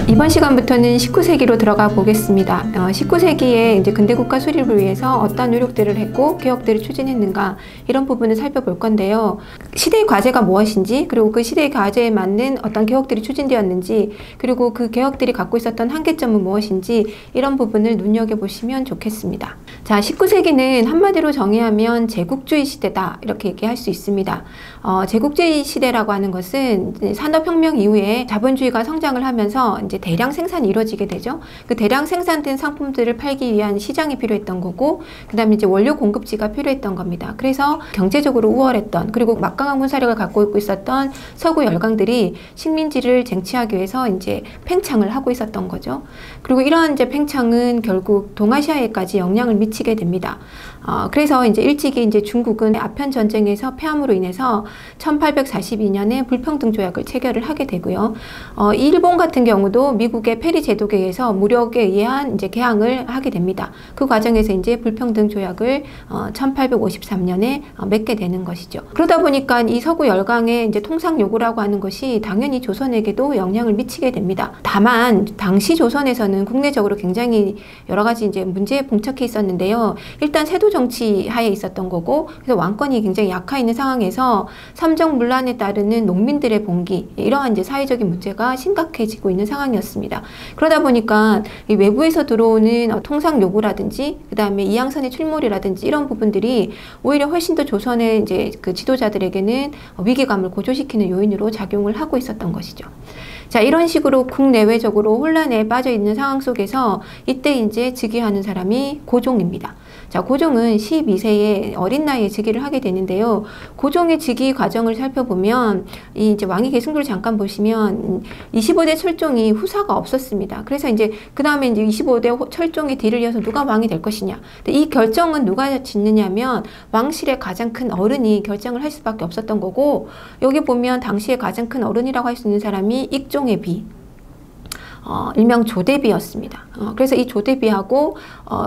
이번 시간부터는 19세기로 들어가 보겠습니다. 19세기에 이제 근대국가 수립을 위해서 어떤 노력들을 했고 개혁들을 추진했는가 이런 부분을 살펴볼 건데요. 시대의 과제가 무엇인지, 그리고 그 시대의 과제에 맞는 어떤 개혁들이 추진되었는지, 그리고 그 개혁들이 갖고 있었던 한계점은 무엇인지 이런 부분을 눈여겨보시면 좋겠습니다. 자, 19세기는 한마디로 정의하면 제국주의 시대다 이렇게 얘기할 수 있습니다. 제국주의 시대라고 하는 것은 산업혁명 이후에 자본주의가 성장을 하면서 이제 대량 생산이 이루어지게 되죠. 그 대량 생산된 상품들을 팔기 위한 시장이 필요했던 거고, 그 다음에 이제 원료 공급지가 필요했던 겁니다. 그래서 경제적으로 우월했던, 그리고 막강한 군사력을 갖고 있었던 서구 열강들이 식민지를 쟁취하기 위해서 이제 팽창을 하고 있었던 거죠. 그리고 이러한 이제 팽창은 결국 동아시아에까지 영향을 미치게 됩니다. 그래서 이제 일찍이 이제 중국은 아편 전쟁에서 패함으로 인해서 1842년에 불평등 조약을 체결을 하게 되고요. 일본 같은 경우도 미국의 페리 제독에 의해서 무력에 의한 이제 개항을 하게 됩니다. 그 과정에서 이제 불평등 조약을 1853년에 맺게 되는 것이죠. 그러다 보니까 이 서구 열강의 이제 통상 요구라고 하는 것이 당연히 조선에게도 영향을 미치게 됩니다. 다만 당시 조선에서는 국내적으로 굉장히 여러 가지 이제 문제에 봉착해 있었는데요. 일단 세도 정치 하에 있었던 거고, 그래서 왕권이 굉장히 약화 있는 상황에서 삼정문란에 따르는 농민들의 봉기, 이러한 이제 사회적인 문제가 심각해지고 있는 상황이었습니다. 그러다 보니까 이 외부에서 들어오는 통상 요구라든지, 그 다음에 이양선의 출몰이라든지 이런 부분들이 오히려 훨씬 더 조선의 이제 그 지도자들에게는 위기감을 고조시키는 요인으로 작용을 하고 있었던 것이죠. 자, 이런 식으로 국내외적으로 혼란에 빠져 있는 상황 속에서 이때 이제 즉위하는 사람이 고종입니다. 자, 고종은 12세의 어린 나이에 즉위를 하게 되는데요. 고종의 즉위 과정을 살펴보면 이 이제 왕위 계승도를 잠깐 보시면 25대 철종이 후사가 없었습니다. 그래서 이제 그 다음에 이제 25대 철종의 뒤를 이어서 누가 왕이 될 것이냐. 근데 이 결정은 누가 짓느냐면 왕실의 가장 큰 어른이 결정을 할 수밖에 없었던 거고, 여기 보면 당시에 가장 큰 어른이라고 할 수 있는 사람이 익종의 비. 일명 조대비였습니다. 그래서 이 조대비하고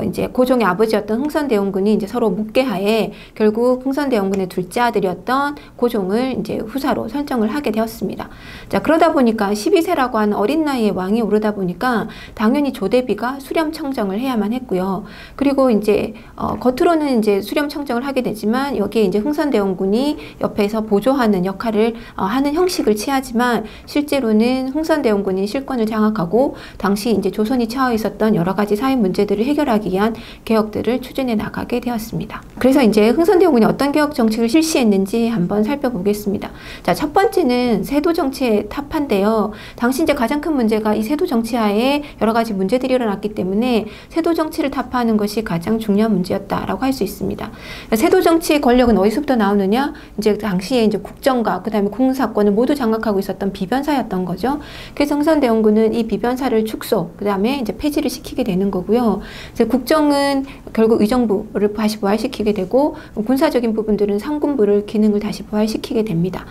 이제 고종의 아버지였던 흥선대원군이 이제 서로 묵계하에 결국 흥선대원군의 둘째 아들이었던 고종을 이제 후사로 선정을 하게 되었습니다. 자, 그러다 보니까 12세라고 하는 어린 나이에 왕이 오르다 보니까 당연히 조대비가 수렴청정을 해야만 했고요. 그리고 이제 겉으로는 이제 수렴청정을 하게 되지만 여기에 이제 흥선대원군이 옆에서 보조하는 역할을 하는 형식을 취하지만 실제로는 흥선대원군이 실권을 장악하고 당시 이제 조선이 처해 있었던 여러 가지 사회 문제들을 해결하기 위한 개혁들을 추진해 나가게 되었습니다. 그래서 이제 흥선대원군이 어떤 개혁 정책을 실시했는지 한번 살펴보겠습니다. 자, 첫 번째는 세도 정치의 타파인데요. 당시 이제 가장 큰 문제가 이 세도 정치하에 여러 가지 문제들이 일어났기 때문에 세도 정치를 타파하는 것이 가장 중요한 문제였다라고 할 수 있습니다. 세도 정치의 권력은 어디서부터 나오느냐? 이제 당시에 이제 국정과 그다음에 군사권을 모두 장악하고 있었던 비변사였던 거죠. 그래서 흥선대원군은 이 비변사를 축소, 그 다음에 이제 폐지를 시키게 되는 거고요. 이제 국정은 결국 의정부를 다시 부활시키게 되고, 군사적인 부분들은 상군부를 기능을 다시 부활시키게 됩니다.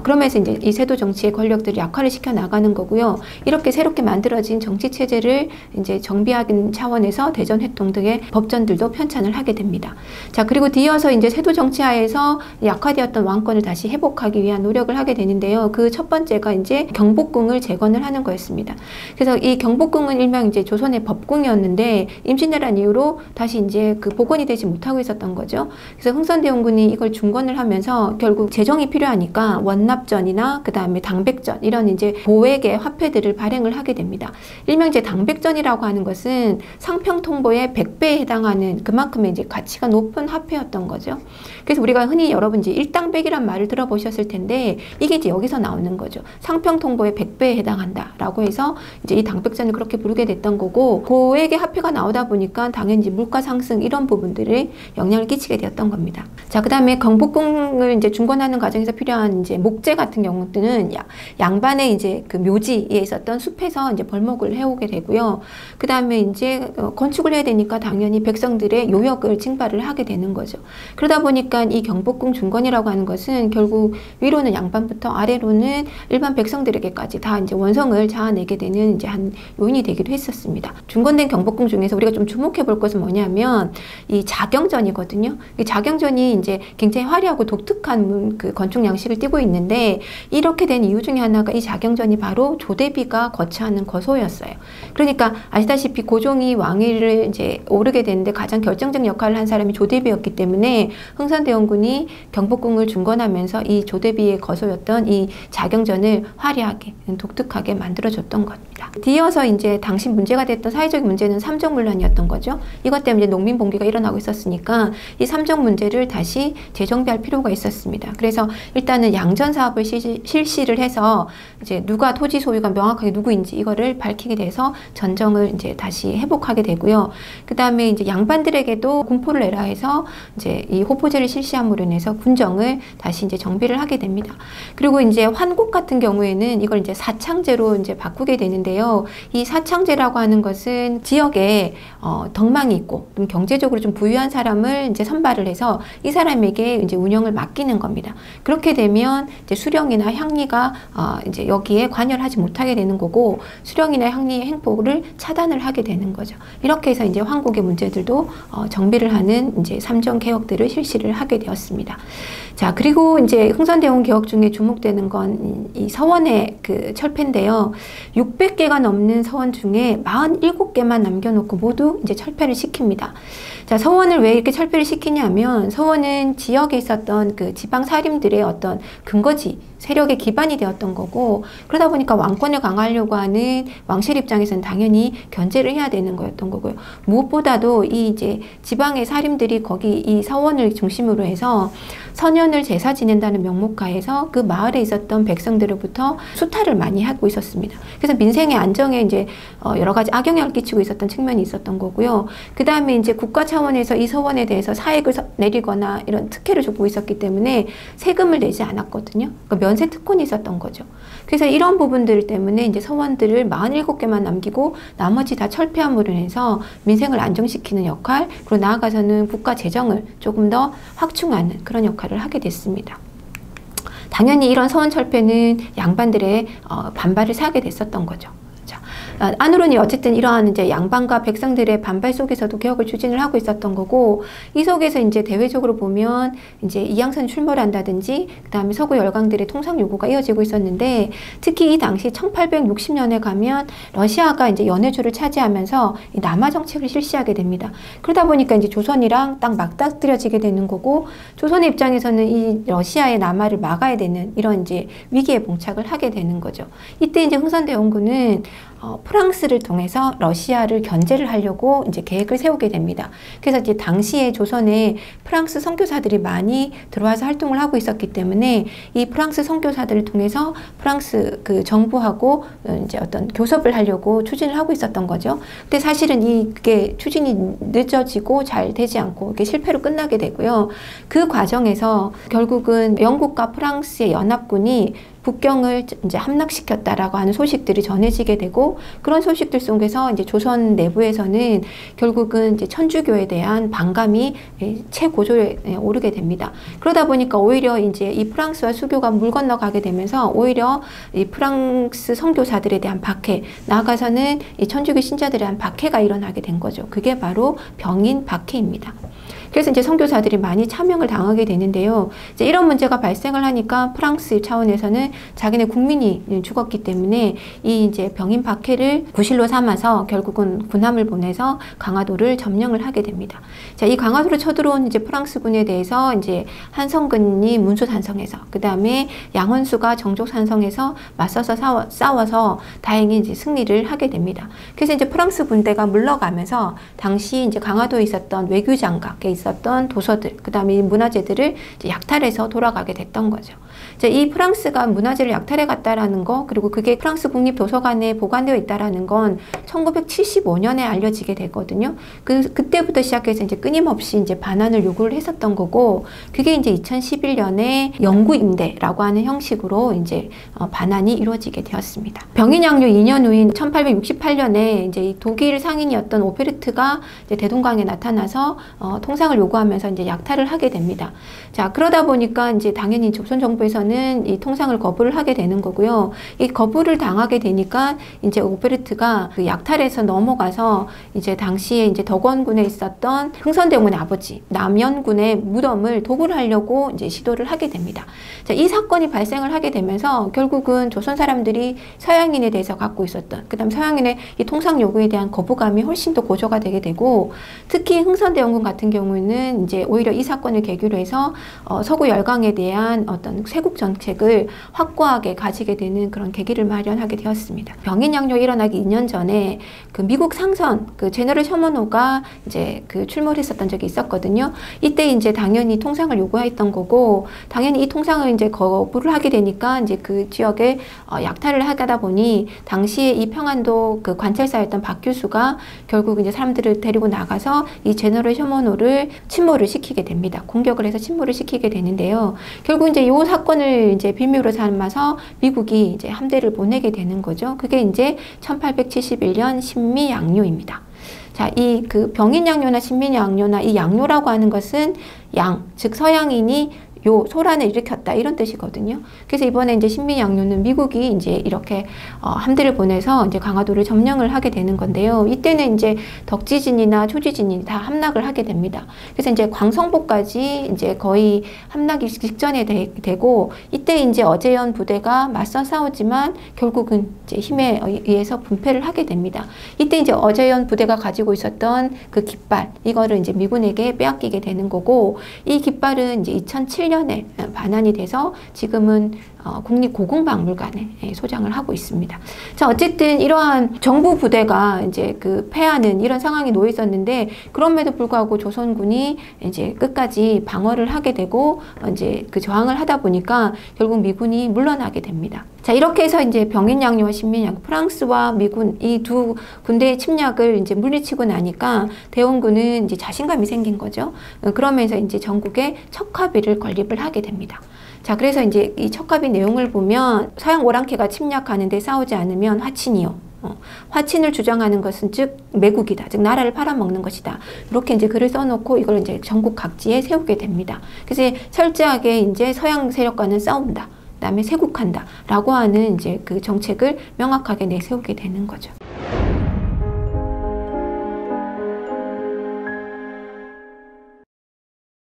그러면서 이제 이 세도 정치의 권력들을 약화를 시켜 나가는 거고요. 이렇게 새롭게 만들어진 정치 체제를 이제 정비하는 차원에서 대전회통 등의 법전들도 편찬을 하게 됩니다. 자, 그리고 뒤이어서 이제 세도 정치하에서 약화되었던 왕권을 다시 회복하기 위한 노력을 하게 되는데요. 그 첫 번째가 이제 경복궁을 재건을 하는 거였습니다. 그래서 이 경복궁은 일명 이제 조선의 법궁이었는데 임진왜란 이후로 다시 이제 그 복원이 되지 못하고 있었던 거죠. 그래서 흥선대원군이 이걸 중건을 하면서 결국 재정이 필요하니까 원납전이나 그 다음에 당백전 이런 이제 보액의 화폐들을 발행을 하게 됩니다. 일명 이제 당백전이라고 하는 것은 상평통보의 100배에 해당하는 그만큼의 이제 가치가 높은 화폐였던 거죠. 그래서 우리가 흔히 여러분 이제 일당백이란 말을 들어보셨을 텐데 이게 이제 여기서 나오는 거죠. 상평통보의 100배에 해당한다라고 해서 이제 이 당백전을 그렇게 부르게 됐던 거고, 고액의 화폐가 나오다 보니까 당연히 물가 상승 이런 부분들이 영향을 끼치게 되었던 겁니다. 자, 그 다음에 경복궁을 이제 중건하는 과정에서 필요한 이제 목재 같은 경우는 양반의 이제 그 묘지에 있었던 숲에서 이제 벌목을 해오게 되고요. 그 다음에 이제 건축을 해야 되니까 당연히 백성들의 요역을 증발을 하게 되는 거죠. 그러다 보니까 이 경복궁 중건이라고 하는 것은 결국 위로는 양반부터 아래로는 일반 백성들에게까지 다 이제 원성을 자아내게 되는 데는 이제 한 요인이 되기도 했었습니다. 중건된 경복궁 중에서 우리가 좀 주목해 볼 것은 뭐냐면 이 자경전이거든요. 이 자경전이 이제 굉장히 화려하고 독특한 그 건축 양식을 띠고 있는데 이렇게 된 이유 중에 하나가 이 자경전이 바로 조대비가 거처하는 거소였어요. 그러니까 아시다시피 고종이 왕위를 이제 오르게 되는데 가장 결정적 역할을 한 사람이 조대비였기 때문에 흥선대원군이 경복궁을 중건하면서 이 조대비의 거소였던 이 자경전을 화려하게 독특하게 만들어줬던 겁니다. 뒤이어서 이제 당시 문제가 됐던 사회적 문제는 삼정문란이었던 거죠. 이것 때문에 농민 봉기가 일어나고 있었으니까 이 삼정 문제를 다시 재정비할 필요가 있었습니다. 그래서 일단은 양전 사업을 실시를 해서 이제 누가 토지 소유가 명확하게 누구인지 이거를 밝히게 돼서 전정을 이제 다시 회복하게 되고요. 그 다음에 이제 양반들에게도 공포를 내라 해서 이제 이 호포제를 실시함으로 인해서 군정을 다시 이제 정비를 하게 됩니다. 그리고 이제 환국 같은 경우에는 이걸 이제 사창제로 이제 바꾸게 되는데요. 이 사창제라고 하는 것은 지역에 덕망이 있고 좀 경제적으로 좀 부유한 사람을 이제 선발을 해서 이 사람에게 이제 운영을 맡기는 겁니다. 그렇게 되면 이제 수령이나 향리가 이제 여기에 관여하지 못하게 되는 거고 수령이나 향리의 행보를 차단을 하게 되는 거죠. 이렇게 해서 이제 황국의 문제들도 정비를 하는 이제 삼정 개혁들을 실시를 하게 되었습니다. 자, 그리고 이제 흥선대원 개혁 중에 주목되는 건 이 서원의 그 철폐인데요. 600개가 넘는 서원 중에 47개만 남겨놓고 모두 이제 철폐를 시킵니다. 자, 서원을 왜 이렇게 철폐를 시키냐면 서원은 지역에 있었던 그 지방 사림들의 어떤 근거지, 세력의 기반이 되었던 거고 그러다 보니까 왕권을 강화하려고 하는 왕실 입장에서는 당연히 견제를 해야 되는 거였던 거고요. 무엇보다도 이 이제 지방의 사림들이 거기 이 서원을 중심으로 해서 선현을 제사 지낸다는 명목하에서 그 마을에 있었던 백성들로부터 수탈을 많이 하고 있었습니다. 그래서 민생의 안정에 이제 여러 가지 악영향을 끼치고 있었던 측면이 있었던 거고요. 그 다음에 이제 국가 차원에서 이 서원에 대해서 사액을 내리거나 이런 특혜를 주고 있었기 때문에 세금을 내지 않았거든요. 그러니까 면세 특권이 있었던 거죠. 그래서 이런 부분들 때문에 이제 서원들을 47개만 남기고 나머지 다 철폐함으로 인해서 민생을 안정시키는 역할, 그리고 나아가서는 국가 재정을 조금 더 확충하는 그런 역할을 하게 됐습니다. 당연히 이런 서원 철폐는 양반들의 반발을 사게 됐었던 거죠. 안으로는 어쨌든 이러한 이제 양반과 백성들의 반발 속에서도 개혁을 추진을 하고 있었던 거고 이 속에서 이제 대외적으로 보면 이제 이양선 출몰을 한다든지 그 다음에 서구 열강들의 통상 요구가 이어지고 있었는데 특히 이 당시 1860년에 가면 러시아가 이제 연해주를 차지하면서 이 남하 정책을 실시하게 됩니다. 그러다 보니까 이제 조선이랑 딱 맞닥뜨려지게 되는 거고 조선의 입장에서는 이 러시아의 남하를 막아야 되는 이런 이제 위기에 봉착을 하게 되는 거죠. 이때 이제 흥선대원군은 프랑스를 통해서 러시아를 견제를 하려고 이제 계획을 세우게 됩니다. 그래서 이제 당시에 조선에 프랑스 선교사들이 많이 들어와서 활동을 하고 있었기 때문에 이 프랑스 선교사들을 통해서 프랑스 그 정부하고 이제 어떤 교섭을 하려고 추진을 하고 있었던 거죠. 근데 사실은 이게 추진이 늦어지고 잘 되지 않고 이게 실패로 끝나게 되고요. 그 과정에서 결국은 영국과 프랑스의 연합군이 북경을 이제 함락시켰다라고 하는 소식들이 전해지게 되고 그런 소식들 속에서 이제 조선 내부에서는 결국은 이제 천주교에 대한 반감이 최고조에 오르게 됩니다. 그러다 보니까 오히려 이제 이 프랑스와 수교가 물 건너가게 되면서 오히려 이 프랑스 선교사들에 대한 박해, 나아가서는 이 천주교 신자들에 대한 박해가 일어나게 된 거죠. 그게 바로 병인 박해입니다. 그래서 이제 선교사들이 많이 참형을 당하게 되는데요. 이제 이런 문제가 발생을 하니까 프랑스 차원에서는 자기네 국민이 죽었기 때문에 이 이제 병인 박해를 구실로 삼아서 결국은 군함을 보내서 강화도를 점령을 하게 됩니다. 자, 이 강화도로 쳐들어온 이제 프랑스군에 대해서 이제 한성근이 문수산성에서 그 다음에 양원수가 정족산성에서 맞서서 싸워서 다행히 이제 승리를 하게 됩니다. 그래서 이제 프랑스 군대가 물러가면서 당시 이제 강화도에 있었던 외교장각에 있었던 도서들, 그 다음에 문화재들을 이제 약탈해서 돌아가게 됐던 거죠. 자, 이 프랑스가 문화재를 약탈해 갔다라는 거, 그리고 그게 프랑스 국립도서관에 보관되어 있다라는 건 1975년에 알려지게 됐거든요. 그때부터 시작해서 이제 끊임없이 이제 반환을 요구를 했었던 거고, 그게 이제 2011년에 영구임대라고 하는 형식으로 이제 반환이 이루어지게 되었습니다. 병인양요 2년 후인 1868년에 이제 독일 상인이었던 오페르트가 이제 대동강에 나타나서 통상을 요구하면서 이제 약탈을 하게 됩니다. 자, 그러다 보니까 이제 당연히 조선 정부에서는 대해서는 이 통상을 거부를 하게 되는 거고요. 이 거부를 당하게 되니까 이제 오베르트가 그 약탈에서 넘어가서 이제 당시에 이제 덕원군에 있었던 흥선대원군의 아버지 남연군의 무덤을 도굴 하려고 이제 시도를 하게 됩니다. 자, 이 사건이 발생을 하게 되면서 결국은 조선 사람들이 서양인에 대해서 갖고 있었던, 그다음 서양인의 이 통상 요구에 대한 거부감이 훨씬 더 고조가 되게 되고, 특히 흥선대원군 같은 경우는 이제 오히려 이 사건을 계기로 해서 서구 열강에 대한 어떤 쇄국 정책을 확고하게 가지게 되는 그런 계기를 마련하게 되었습니다. 병인양요 일어나기 2년 전에 그 미국 상선 그 제너럴 셔먼호가 이제 그 출몰했었던 적이 있었거든요. 이때 이제 당연히 통상을 요구했던 거고, 당연히 이 통상을 이제 거부를 하게 되니까 이제 그 지역에 약탈을 하다 보니 당시에 이 평안도 그 관찰사였던 박 교수가 결국 이제 사람들을 데리고 나가서 이 제너럴 셔먼호를 침몰을 시키게 됩니다. 공격을 해서 침몰을 시키게 되는데요. 결국 이제 이 사건을 이제 빌미로 삼아서 미국이 이제 함대를 보내게 되는 거죠. 그게 이제 1871년 신미양요입니다. 자, 이 그 병인양요나 신민양요나 이 양요라고 하는 것은 양, 즉 서양인이 요 소란을 일으켰다 이런 뜻이거든요. 그래서 이번에 이제 신민양요는 미국이 이제 이렇게 함대를 보내서 이제 강화도를 점령을 하게 되는 건데요. 이때는 이제 덕지진이나 초지진이 다 함락을 하게 됩니다. 그래서 이제 광성보까지 이제 거의 함락이 직전에 되고, 이때 이제 어제연 부대가 맞서 싸우지만 결국은 이제 힘에 의해서 분패를 하게 됩니다. 이때 이제 어제연 부대가 가지고 있었던 그 깃발, 이거를 이제 미군에게 빼앗기게 되는 거고, 이 깃발은 이제 2007년에 반환이 돼서 지금은 국립고궁박물관에 소장을 하고 있습니다. 자, 어쨌든 이러한 정부 부대가 이제 그 패하는 이런 상황이 놓여 있었는데, 그럼에도 불구하고 조선군이 이제 끝까지 방어를 하게 되고 이제 그 저항을 하다 보니까 결국 미군이 물러나게 됩니다. 자, 이렇게 해서 이제 병인양요와 신민양요, 프랑스와 미군 이 두 군대의 침략을 이제 물리치고 나니까 대원군은 이제 자신감이 생긴 거죠. 그러면서 이제 전국에 척화비를 건립을 하게 됩니다. 자, 그래서 이제 이 척화비 내용을 보면 서양 오랑캐가 침략하는데 싸우지 않으면 화친이요. 화친을 주장하는 것은 즉 매국이다, 즉 나라를 팔아먹는 것이다. 이렇게 이제 글을 써놓고 이걸 이제 전국 각지에 세우게 됩니다. 그래서 철저하게 이제 서양 세력과는 싸운다, 그다음에 쇄국한다라고 하는 이제 그 정책을 명확하게 내세우게 되는 거죠.